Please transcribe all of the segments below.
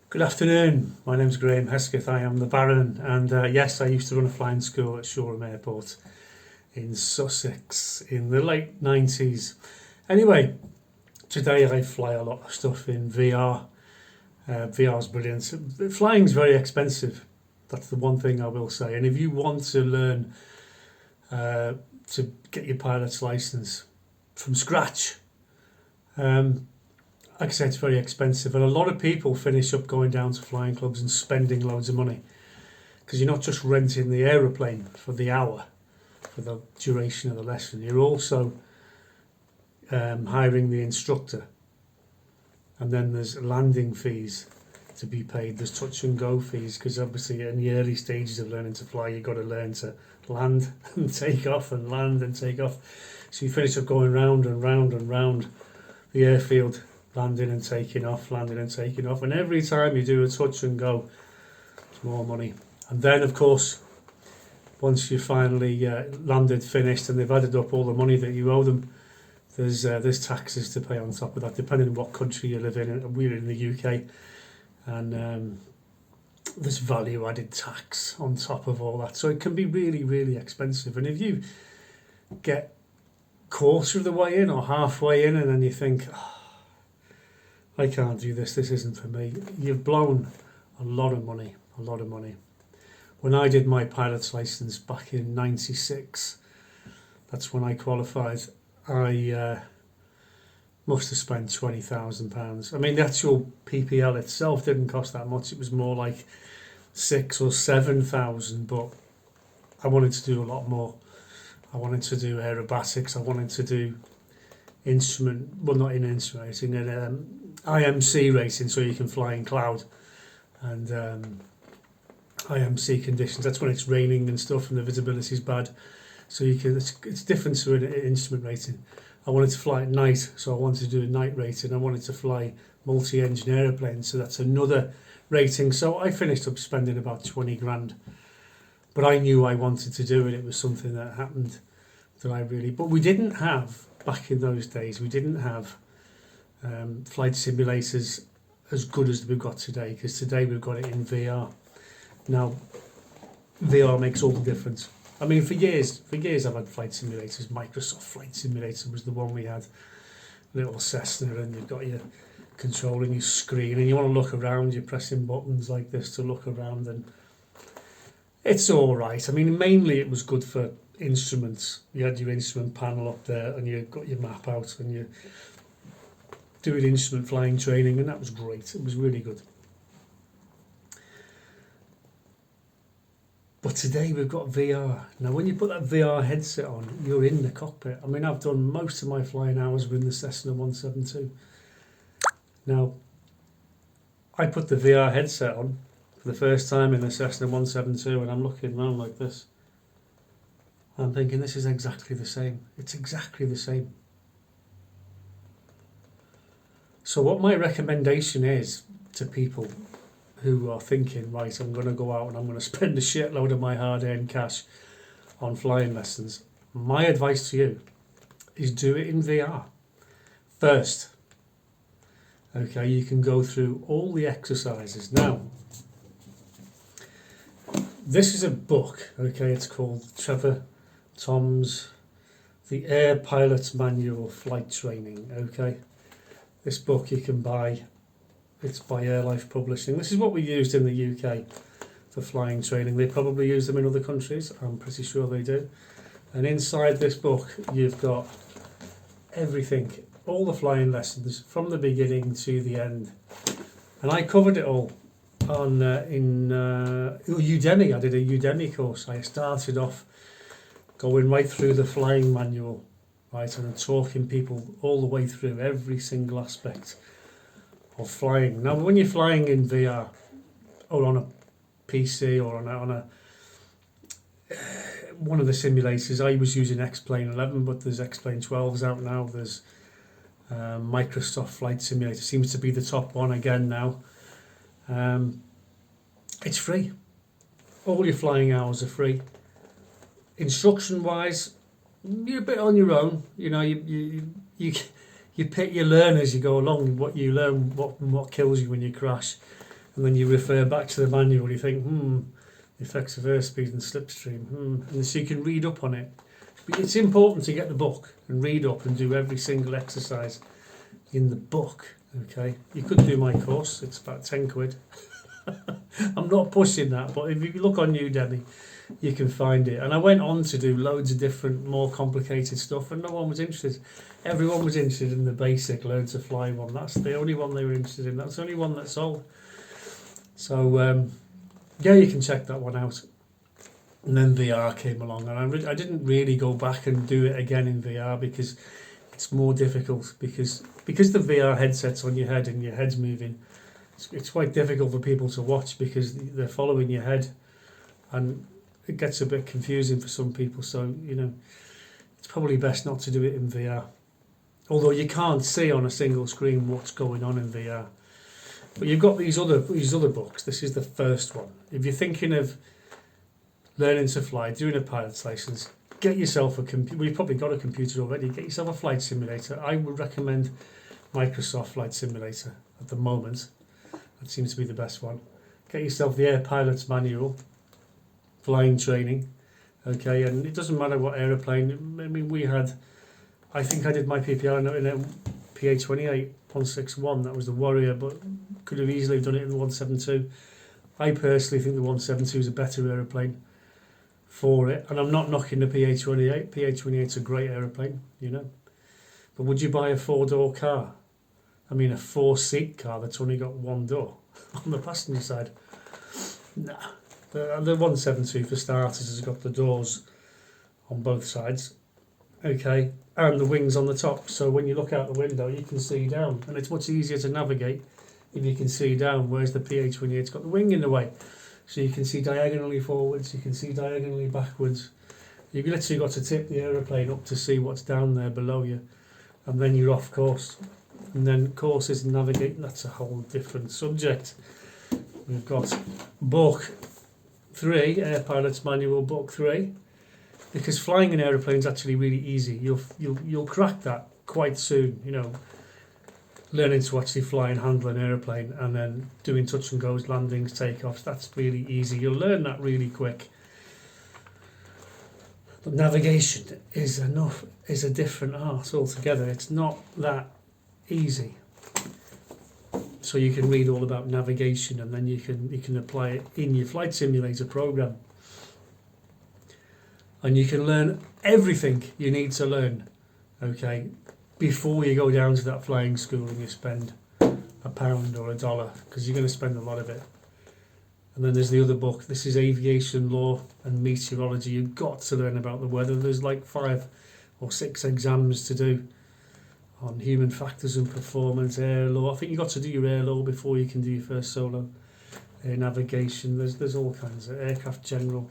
Good afternoon. My name's Graham Hesketh. I am the Baron, and yes, I used to run a flying school at Shoreham Airport in Sussex in the late 90s. Anyway, today I fly a lot of stuff in VR. VR is brilliant. Flying's very expensive. That's the one thing I will say. And if you want to learn uh, to get your pilot's license from scratch, um, like I say, it's very expensive, and a lot of people finish up going down to flying clubs and spending loads of money because you're not just renting the aeroplane for the hour, for the duration of the lesson. You're also hiring the instructor, and then there's landing fees to be paid. There's touch and go fees because obviously in the early stages of learning to fly, you've got to learn to land and take off and land and take off. So you finish up going round and round and round the airfield, landing and taking off, landing and taking off. And every time you do a touch and go, it's more money. And then, of course, once you finally landed, finished, and they've added up all the money that you owe them, there's taxes to pay on top of that, depending on what country you live in. And we're in the UK, and there's value-added tax on top of all that. So it can be really, really expensive. And if you get quarter of the way in or halfway in, and then you think, I can't do this, this isn't for me, you've blown a lot of money, a lot of money. When I did my pilot's license back in 96, that's when I qualified, I must have spent £20,000. I mean, the actual PPL itself didn't cost that much, it was more like 6 or 7,000, but I wanted to do a lot more. I wanted to do aerobatics, I wanted to do not in instrument racing, and IMC racing, so you can fly in cloud, and IMC conditions. That's when it's raining and stuff, and the visibility is bad. So you can. It's different to an instrument rating. I wanted to fly at night, so I wanted to do a night rating. I wanted to fly multi-engine aeroplanes, so that's another rating. So I finished up spending about 20 grand, but I knew I wanted to do it. It was something that happened that I really. But we didn't have. Back in those days, we didn't have flight simulators as good as we've got today, because today we've got it in VR. Now, VR makes all the difference. I mean, for years I've had flight simulators. Microsoft Flight Simulator was the one we had. Little Cessna, and you've got your controlling your screen, and you want to look around, you're pressing buttons like this to look around, and it's all right. I mean, mainly it was good for instruments. You had your instrument panel up there, and you got your map out, and you doing instrument flying training, and that was great. It was really good. But today we've got VR. Now, when you put that VR headset on, you're in the cockpit. I mean, I've done most of my flying hours with the Cessna 172. Now, I put the VR headset on for the first time in the Cessna 172, and I'm looking around like this. I'm thinking, this is exactly the same. It's exactly the same. So what my recommendation is to people who are thinking, right, I'm going to go out and I'm going to spend a shitload of my hard-earned cash on flying lessons, my advice to you is do it in VR first. Okay, you can go through all the exercises. Now, this is a book, okay, it's called Trevor Tom's The Air Pilot's Manual Flight Training, okay. This book you can buy, it's by Airlife Publishing. This is what we used in the UK for flying training. They probably use them in other countries, I'm pretty sure they do. And inside this book you've got everything, all the flying lessons from the beginning to the end. And I covered it all on in Udemy. I did a Udemy course. I started off going right through the flying manual, right, and talking people all the way through every single aspect of flying. Now, when you're flying in VR or on a PC or on a one of the simulators, I was using X-Plane 11, but there's X-Plane 12s out now. There's Microsoft Flight Simulator seems to be the top one again now. It's free. All your flying hours are free. Instruction wise, you're a bit on your own. You know, you learn as you go along. What you learn, what kills you when you crash, and then you refer back to the manual. You think, the effects of airspeed and slipstream, and so you can read up on it. But it's important to get the book and read up and do every single exercise in the book. Okay, you could do my course. It's about 10 quid. I'm not pushing that, but if you look on Udemy, you can find it. And I went on to do loads of different, more complicated stuff, and no one was interested. Everyone was interested in the basic Learn to Fly one. That's the only one they were interested in. That's the only one that sold. So, yeah, you can check that one out. And then VR came along, and I didn't really go back and do it again in VR because it's more difficult. Because the VR headset's on your head and your head's moving, it's quite difficult for people to watch because they're following your head, and it gets a bit confusing for some people. So, it's probably best not to do it in VR. Although you can't see on a single screen what's going on in VR. But you've got these other books. This is the first one. If you're thinking of learning to fly, doing a pilot's license, get yourself a computer. Well, you've probably got a computer already. Get yourself a flight simulator. I would recommend Microsoft Flight Simulator at the moment. That seems to be the best one. Get yourself the Air Pilot's Manual, flying training. Okay, and it doesn't matter what aeroplane. I mean, I think I did my PPR in a PA-28 161. That was the Warrior, but could have easily done it in the 172. I personally think the 172 is a better aeroplane for it, and I'm not knocking the PA-28. PA-28 is a great aeroplane, But would you buy a 4-door car? I mean, a 4-seat car that's only got one door on the passenger side? Nah. The 172, for starters, has got the doors on both sides, okay, and the wings on the top. So when you look out the window, you can see down, and it's much easier to navigate if you can see down. Whereas the PA-28's got the wing in the way, so you can see diagonally forwards, you can see diagonally backwards. You've literally got to tip the aeroplane up to see what's down there below you, and then you're off course. And then courses and navigating, that's a whole different subject. We've got book 3, Air Pilot's Manual, book 3, because flying an aeroplane is actually really easy. You'll crack that quite soon. Learning to actually fly and handle an aeroplane, and then doing touch and goes, landings, takeoffs. That's really easy. You'll learn that really quick. But navigation is a different art altogether. It's not that easy. So you can read all about navigation, and then you can apply it in your flight simulator program, and you can learn everything you need to learn, okay, before you go down to that flying school and you spend £1 or $1, because you're going to spend a lot of it. And then there's the other book. This is Aviation Law and Meteorology. You've got to learn about the weather. There's like 5 or 6 exams to do on human factors and performance, air law. I think you've got to do your air law before you can do your first solo. Air navigation, there's all kinds of aircraft general.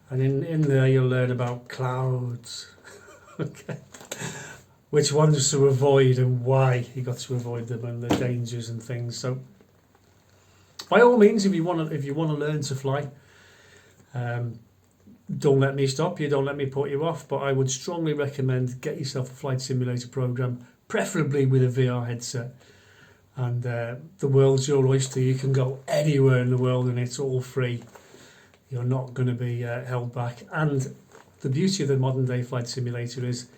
And in there you'll learn about clouds. Okay. Which ones to avoid and why you got to avoid them, and the dangers and things. So by all means, if you want to learn to fly, don't let me stop you, don't let me put you off, but I would strongly recommend get yourself a flight simulator program, preferably with a VR headset. And the world's your oyster. You can go anywhere in the world and it's all free. You're not going to be held back. And the beauty of the modern day flight simulator is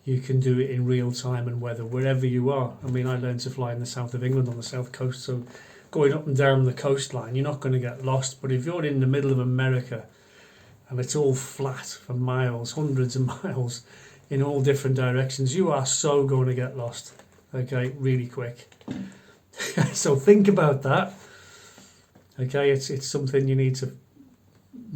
you can do it in real time and weather wherever you are. I mean, I learned to fly in the south of England on the south coast, so going up and down the coastline, you're not going to get lost. But if you're in the middle of America and it's all flat for miles, hundreds of miles in all different directions, you are so going to get lost, okay, really quick. So think about that. Okay, it's something you need to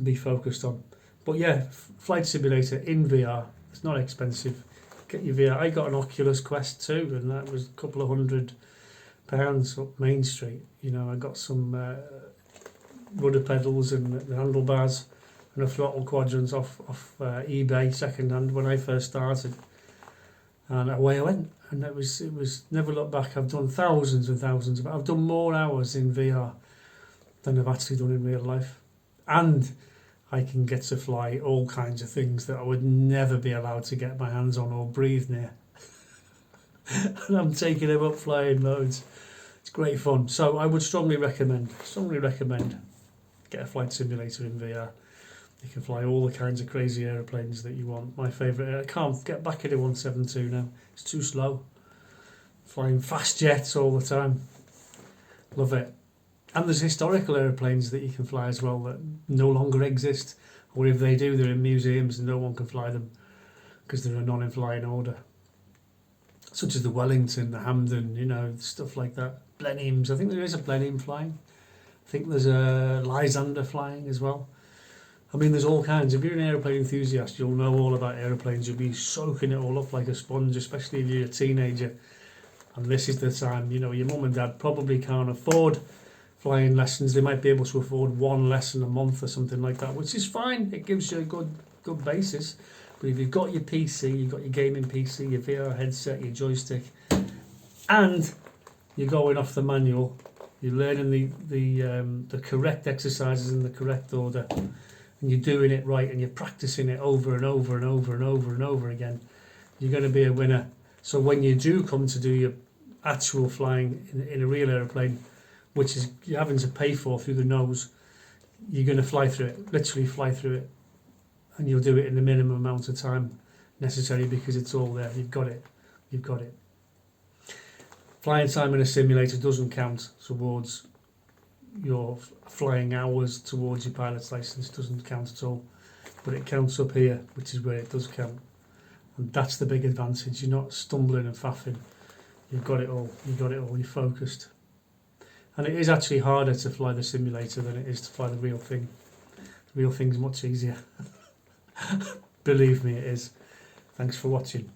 be focused on. But yeah, flight simulator in VR, it's not expensive. Get your VR. I got an Oculus Quest 2, and that was a couple of £100 up Main Street. I got some rudder pedals and the handlebars and a throttle quadrant off eBay second hand when I first started, and away I went. And it was never looked back. I've done thousands and thousands I've done more hours in VR than I've actually done in real life, and I can get to fly all kinds of things that I would never be allowed to get my hands on or breathe near. And I'm taking them up flying loads. It's great fun. So I would strongly recommend get a flight simulator in VR. You can fly all the kinds of crazy aeroplanes that you want. My favourite, I can't get back into 172 now. It's too slow. Flying fast jets all the time. Love it. And there's historical aeroplanes that you can fly as well that no longer exist. Or if they do, they're in museums and no one can fly them because they're a non-in-flying order. Such as the Wellington, the Hampden, stuff like that. Blenheims. I think there is a Blenheim flying. I think there's a Lysander flying as well. I mean, there's all kinds. If you're an aeroplane enthusiast, you'll know all about aeroplanes. You'll be soaking it all up like a sponge, especially if you're a teenager. And this is the time, your mum and dad probably can't afford flying lessons. They might be able to afford one lesson a month or something like that, which is fine. It gives you a good basis. But if you've got your PC, you've got your gaming PC, your VR headset, your joystick, and you're going off the manual, you're learning the correct exercises in the correct order, and you're doing it right, and you're practicing it over and over and over and over and over again, you're going to be a winner. So when you do come to do your actual flying in a real aeroplane, which is you're having to pay for through the nose, you're going to fly through it, literally fly through it, and you'll do it in the minimum amount of time necessary because it's all there. You've got it. Flying time in a simulator doesn't count towards your flying hours towards your pilot's license. It doesn't count at all, but it counts up here, which is where it does count, and that's the big advantage. You're not stumbling and faffing. You've got it all. You're focused. And it is actually harder to fly the simulator than it is to fly the real thing. The real thing's much easier. Believe me, it is. Thanks for watching.